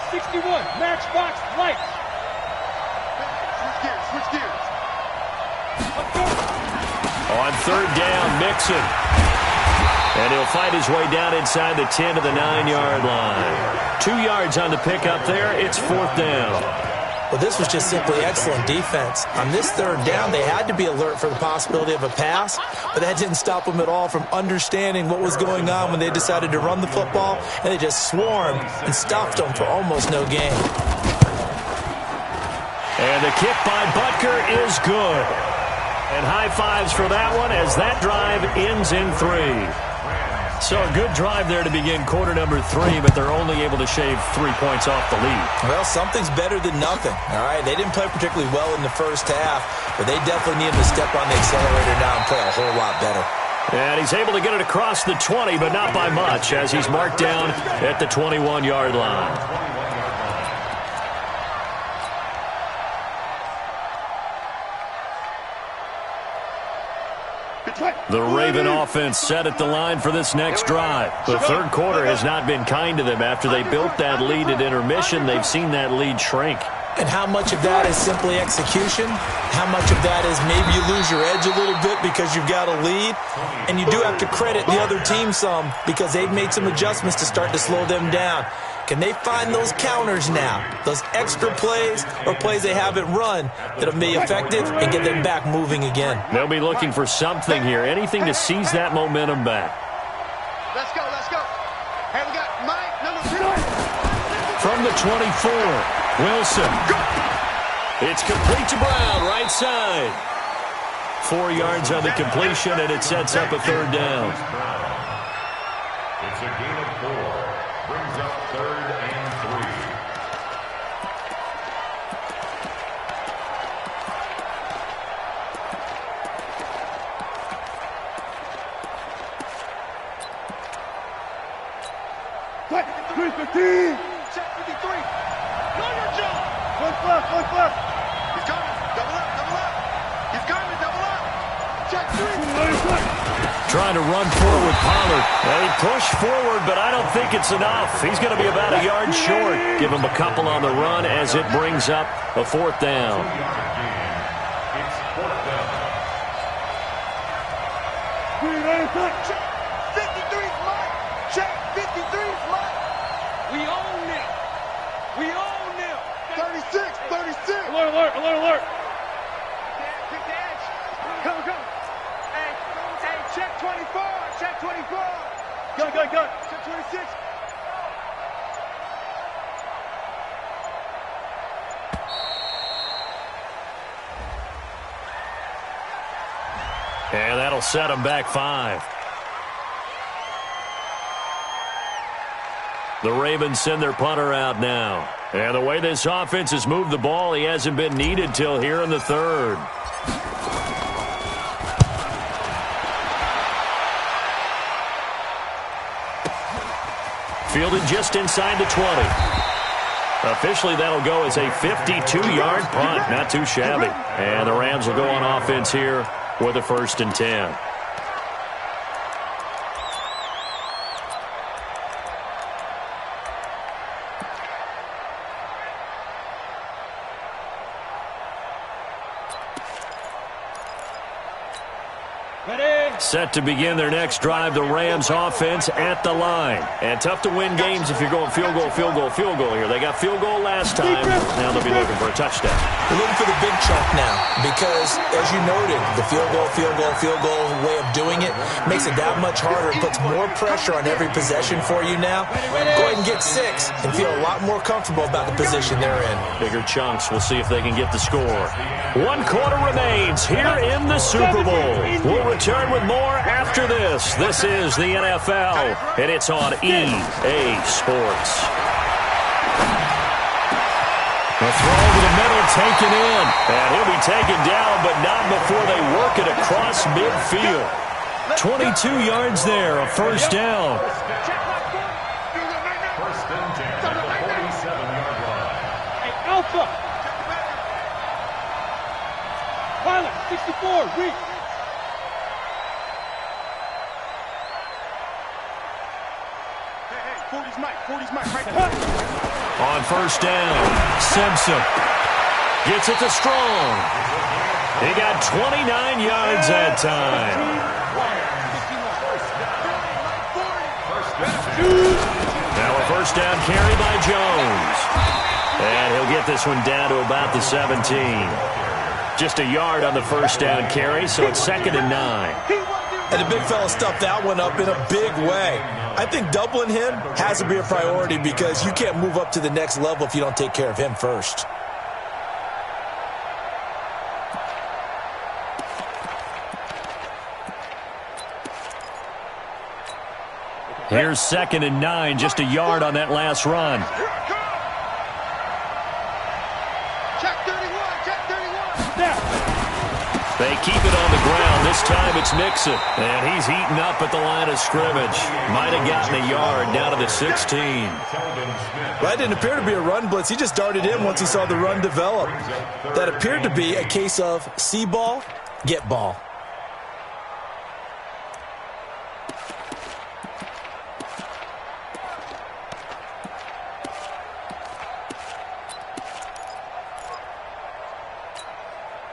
37. 61, matchbox lights. Switch gears. On 3rd down, Mixon. And he'll fight his way down inside the 10 to the 9-yard line. 2 yards on the pickup there. It's 4th down. Well, this was just simply excellent defense. On this third down, they had to be alert for the possibility of a pass, but that didn't stop them at all from understanding what was going on when they decided to run the football, and they just swarmed and stuffed them for almost no gain. And the kick by Butker is good. And high fives for that one as that drive ends in 3. So a good drive there to begin quarter number 3, but they're only able to shave 3 points off the lead. Well, something's better than nothing, all right? They didn't play particularly well in the first half, but they definitely need to step on the accelerator now and play a whole lot better. And he's able to get it across the 20, but not by much, as he's marked down at the 21-yard line. The Raven offense set at the line for this next drive. The third quarter has not been kind to them. After they built that lead at intermission, they've seen that lead shrink. And how much of that is simply execution? How much of that is maybe you lose your edge a little bit because you've got a lead? And you do have to credit the other team some because they've made some adjustments to start to slow them down. Can they find those counters now, those extra plays or plays they haven't run that'll be effective and get them back moving again? They'll be looking for something here, anything to seize that momentum back. Let's go, let's go. Hey, we got Mike, number 2. From the 24, Wilson. It's complete to Brown, right side. 4 yards on the completion, and it sets up a third down. It's a gain of 4. Brings up 3rd and 3. What? 315. Check 53. Know your job. One left. He's coming. Double up. He's coming. Double up. Check 3. Trying to run forward with Pollard. Well, he pushed forward, but I don't think it's enough. He's going to be about a yard short. Give him a couple on the run as it brings up a 4th down. It's 4th down. 53's Mike. Check 53's Mike. We own them. 36. Alert. Kick the edge. Come. Hey, check 24. Check 24. Go. Check 26. And that'll set him back 5. The Ravens send their punter out now. And the way this offense has moved the ball, he hasn't been needed till here in the 3rd. Fielded just inside the 20. Officially, that'll go as a 52-yard punt. Not too shabby. And the Rams will go on offense here with a 1st and 10. Set to begin their next drive, the Rams offense at the line. And tough to win games if you're going field goal here. They got field goal last time. Now they'll be looking for a touchdown. They're looking for the big chunk now because, as you noted, the field goal way of doing it makes it that much harder. It puts more pressure on every possession for you now. Go ahead and get 6 and feel a lot more comfortable about the position they're in. Bigger chunks. We'll see if they can get the score. 1 quarter remains here in the Super Bowl. We'll return with more after this. This is the NFL, and it's on EA Sports. The throw to the middle, taken in. And he'll be taken down, but not before they work it across midfield. 22 yards there, a 1st down. 1st and 10 at the 47-yard line. Hey, Alpha. Pilot, 64, reach. Hey, 40's Mike, right there. On 1st down, Simpson gets it to Strong. He got 29 yards that time. Now a 1st down carry by Jones. And he'll get this one down to about the 17. Just a yard on the first down carry, so it's 2nd and 9. And the big fella stuffed that one up in a big way. I think doubling him has to be a priority because you can't move up to the next level if you don't take care of him first. Here's 2nd and 9, just a yard on that last run. They keep it on the ground. This time it's Mixon. And he's heating up at the line of scrimmage. Might have gotten a yard down to the 16. That didn't appear to be a run blitz. He just darted in once he saw the run develop. That appeared to be a case of see ball, get ball.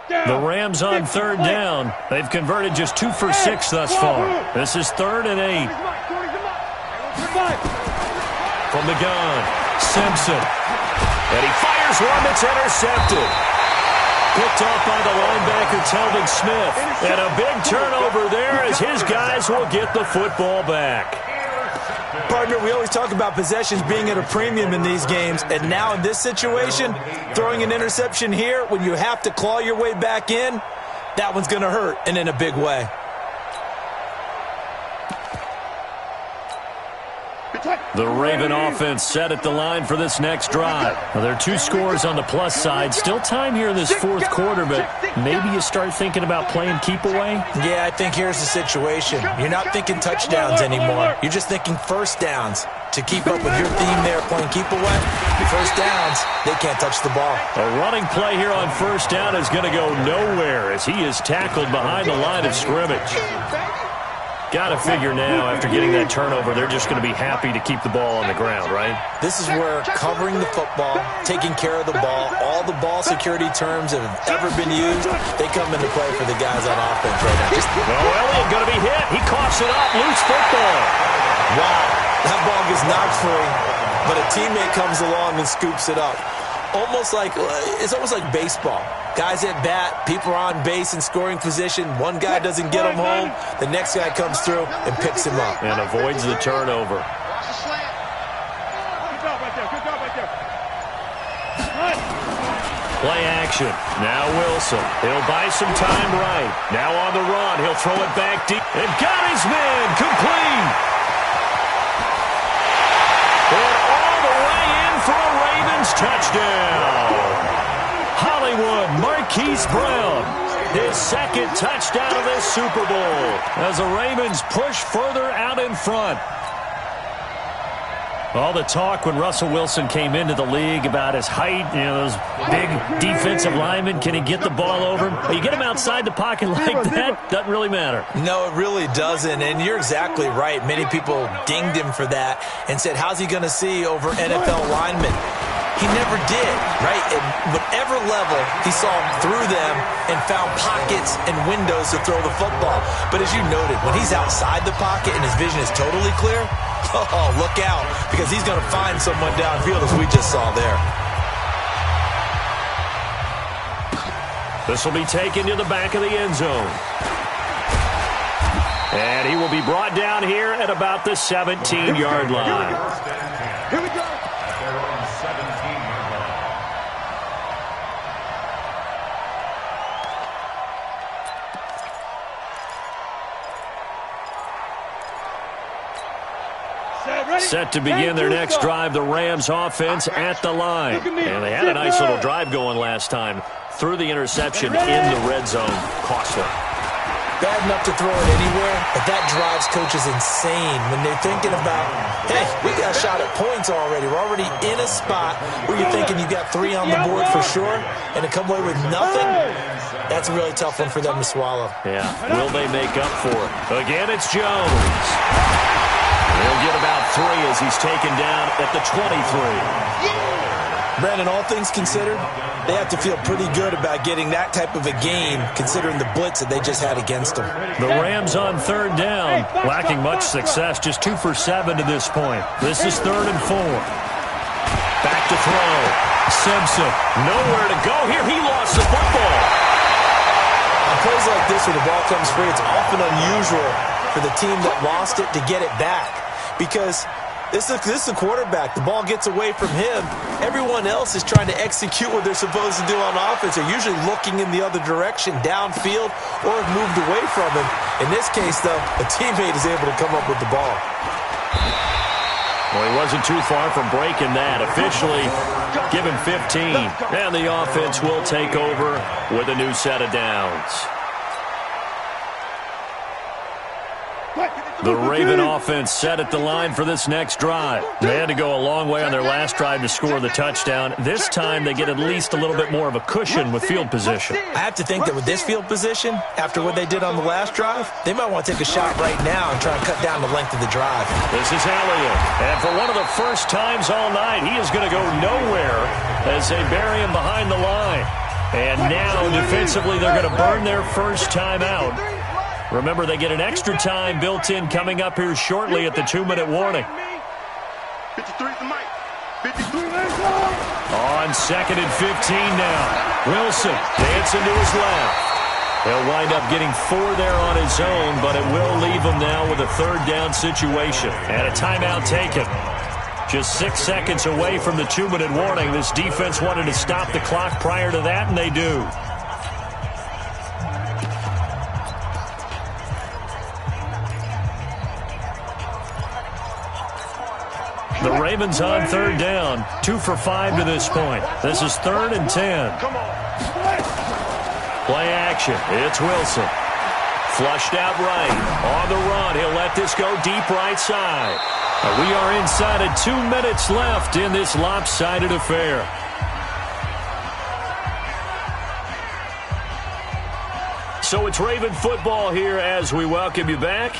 The Rams on 3rd down. They've converted just 2 for 6 thus far. This is 3rd and 8. From the gun, Simpson. And he fires one that's intercepted. Picked off by the linebacker, Telvin Smith. And a big turnover there as his guys will get the football back. Partner, we always talk about possessions being at a premium in these games, and now in this situation, throwing an interception here when you have to claw your way back in, that one's going to hurt, and in a big way. The Raven offense set at the line for this next drive. Now, there are 2 scores on the plus side. Still time here in this 4th quarter, but maybe you start thinking about playing keep away? Yeah, I think here's the situation. You're not thinking touchdowns anymore. You're just thinking first downs. To keep up with your theme there, playing keep away, first downs, they can't touch the ball. A running play here on first down is going to go nowhere as he is tackled behind the line of scrimmage. Got to figure now, after getting that turnover, they're just going to be happy to keep the ball on the ground, right? This is where covering the football, taking care of the ball, all the ball security terms that have ever been used, they come into play for the guys on offense right now. Elliott going to be hit. He coughs it up. Loose football. Wow. That ball gets knocked free, but a teammate comes along and scoops it up. It's almost like baseball. Guys at bat, people are on base in scoring position. One guy doesn't get him home. The next guy comes through and picks him up. And avoids the turnover. Play action. Now Wilson. He'll buy some time right. Now on the run. He'll throw it back deep. And got his man. Complete. And all the way in for a Ravens touchdown. Hollywood Marquise Brown, his 2nd touchdown of this Super Bowl as the Ravens push further out in front. All the talk when Russell Wilson came into the league about his height, those big defensive linemen, can he get the ball over him? You get him outside the pocket like that, doesn't really matter. No, it really doesn't, and you're exactly right. Many people dinged him for that and said, how's he going to see over NFL linemen? He never did, right? At whatever level, he saw through them and found pockets and windows to throw the football. But as you noted, when he's outside the pocket and his vision is totally clear, oh, look out, because he's going to find someone downfield as we just saw there. This will be taken to the back of the end zone. And he will be brought down here at about the 17-yard line. Here we go. Set to begin their next drive, the Rams offense at the line. And they had a nice little drive going last time. Threw the interception in the red zone. Costly. Bad enough to throw it anywhere, but that drives coaches insane when they're thinking about, hey, we got a shot at points already. We're already in a spot where you're thinking you got 3 on the board for sure, and to come away with nothing, that's a really tough one for them to swallow. Yeah, will they make up for it? Again, it's Jones. He'll get about 3 as he's taken down at the 23. Brandon, all things considered, they have to feel pretty good about getting that type of a game considering the blitz that they just had against them. The Rams on 3rd down, lacking much success, just 2 for 7 to this point. This is 3rd and 4. Back to throw. Simpson. Nowhere to go here. He lost the football. On plays like this where the ball comes free, it's often unusual for the team that lost it to get it back. Because this is the quarterback. The ball gets away from him. Everyone else is trying to execute what they're supposed to do on offense. They're usually looking in the other direction, downfield, or have moved away from him. In this case, though, a teammate is able to come up with the ball. Well, he wasn't too far from breaking that. Officially, give him 15. And the offense will take over with a new set of downs. The Raven offense set at the line for this next drive. They had to go a long way on their last drive to score the touchdown. This time they get at least a little bit more of a cushion with field position. I have to think that with this field position, after what they did on the last drive, they might want to take a shot right now and try and cut down the length of the drive. This is Elliott. And for one of the first times all night, he is going to go nowhere as they bury him behind the line. And now defensively they're going to burn their first time out. Remember, they get an extra time built in coming up here shortly at the 2-minute warning. 53's the mic. 53. On 2nd and 15 now. Wilson dancing to his left. He'll wind up getting 4 there on his own, but it will leave him now with a 3rd down situation. And a timeout taken. Just 6 seconds away from the 2-minute warning. This defense wanted to stop the clock prior to that, and they do. The Ravens on 3rd down. 2 for 5 to this point. This is 3rd and 10. Play action. It's Wilson. Flushed out right. On the run. He'll let this go deep right side. We are inside of 2 minutes left in this lopsided affair. So it's Raven football here as we welcome you back.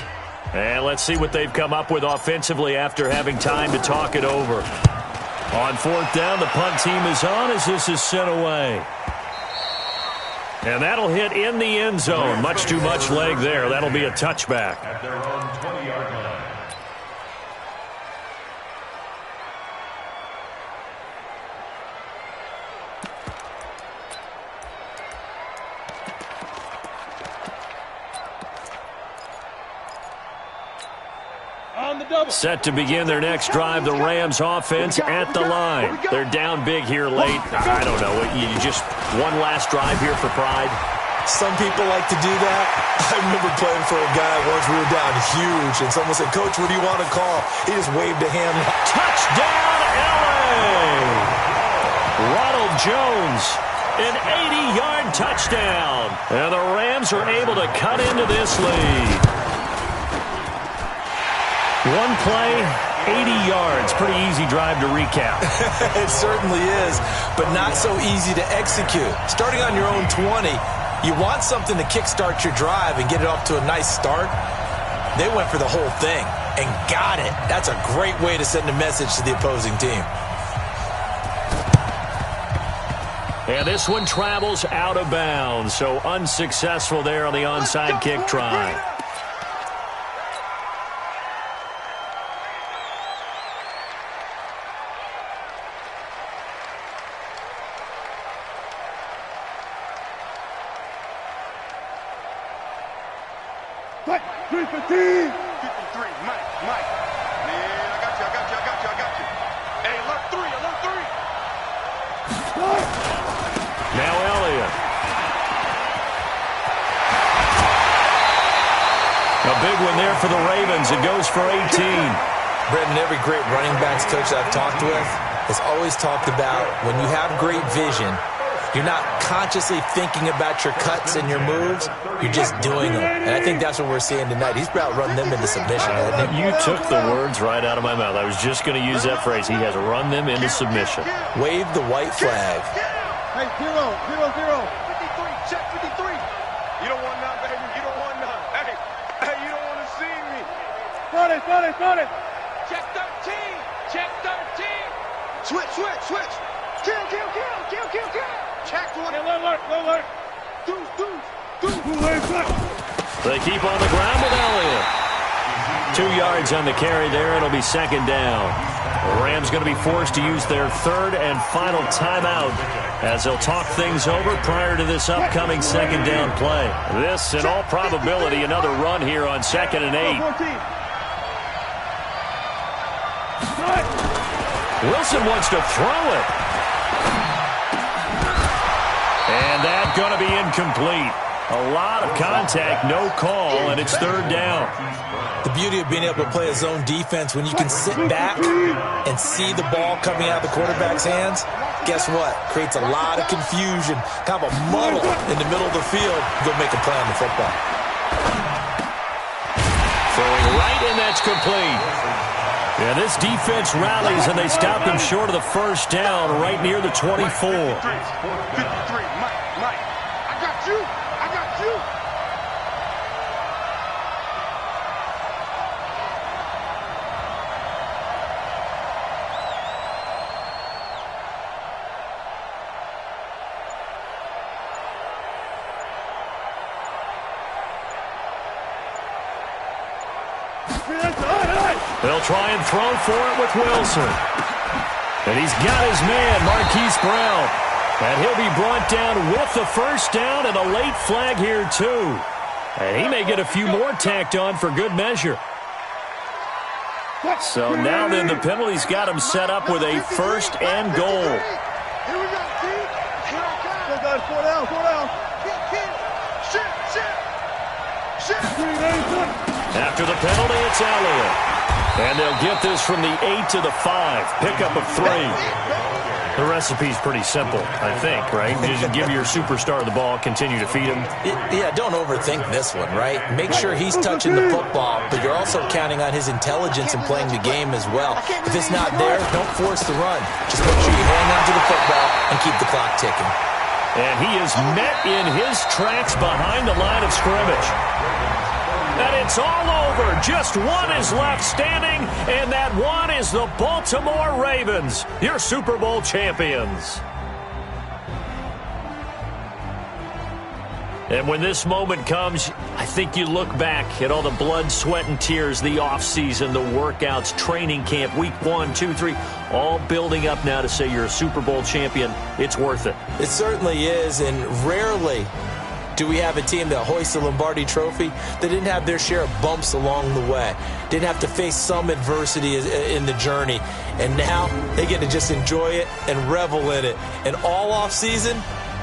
And let's see what they've come up with offensively after having time to talk it over. On 4th down, the punt team is on as this is sent away. And that'll hit in the end zone. Much too much leg there. That'll be a touchback. At their own 20-yard line. Set to begin their next drive, the Rams offense at the line. They're down big here late. I don't know. You just one last drive here for pride. Some people like to do that. I remember playing for a guy once. We were down huge, and someone said, "Coach, what do you want to call?" He just waved a hand. Touchdown, LA! Ronald Jones, an 80-yard touchdown. And the Rams are able to cut into this lead. One play, 80 yards. Pretty easy drive to recap. It certainly is, but not so easy to execute. Starting on your own 20, you want something to kickstart your drive and get it off to a nice start. They went for the whole thing and got it. That's a great way to send a message to the opposing team. And this one travels out of bounds, so unsuccessful there on the onside kick try. For the Ravens, it goes for 18. Brendan, every great running backs coach I've talked with has always talked about when you have great vision, you're not consciously thinking about your cuts and your moves, you're just doing them. And I think that's what we're seeing tonight. He's about run them into submission, hasn't he? You took the words right out of my mouth. I was just going to use that phrase. He has run them into submission. Wave the white flag. Hey, 0, 0, 0. 53, check 53. You don't want none, baby. You don't want none. Hey, you don't want to see me. Got it. Check 13. Check 13. Switch. Kill. Check 20. Alert. Deuce. They keep on the ground with Elliott. 2 yards on the carry there. It'll be 2nd down. The Rams going to be forced to use their third and final timeout as they'll talk things over prior to this upcoming second down play. This, in all probability, another run here on 2nd and 8. Wilson wants to throw it. And that's going to be incomplete. A lot of contact, no call, and it's 3rd down. The beauty of being able to play a zone defense when you can sit back and see the ball coming out of the quarterback's hands, guess what? Creates a lot of confusion, kind of a muddle in the middle of the field. Go make a play on the football. Throwing right, and that's complete. Yeah, this defense rallies, and they stop him short of the first down right near the 24. 53, Mike, I got you. They'll try and throw for it with Wilson. And he's got his man, Marquise Brown. And he'll be brought down with the first down and a late flag here, too. And he may get a few more tacked on for good measure. So now then the penalty's got him set up with a first and goal. Here we go, Steve. Here I come. Go, guys, 4 down. Shit. After the penalty, it's Elliott. And they'll get this from the 8 to the 5. Pickup of 3. The recipe's pretty simple, I think, right? Just give your superstar the ball, continue to feed him. Yeah, don't overthink this one, right? Make sure he's touching the football, but you're also counting on his intelligence in playing the game as well. If it's not there, don't force the run. Just make sure you hang on to the football and keep the clock ticking. And he is met in his tracks behind the line of scrimmage. And it's all over. Just one is left standing, and that one is the Baltimore Ravens, your Super Bowl champions. And when this moment comes, I think you look back at all the blood, sweat, and tears, the offseason, the workouts, training camp, week 1, 2, 3, all building up now to say you're a Super Bowl champion. It's worth it. It certainly is, and rarely do we have a team that hoists the Lombardi Trophy that didn't have their share of bumps along the way, didn't have to face some adversity in the journey, and now they get to just enjoy it and revel in it. And all offseason,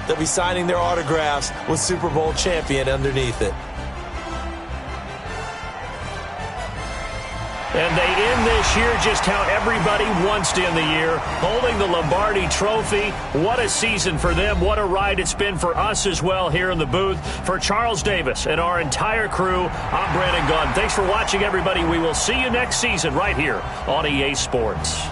they'll be signing their autographs with Super Bowl champion underneath it. And they end this year just how everybody wants to end the year, holding the Lombardi Trophy. What a season for them. What a ride it's been for us as well here in the booth. For Charles Davis and our entire crew, I'm Brandon Gunn. Thanks for watching, everybody. We will see you next season right here on EA Sports.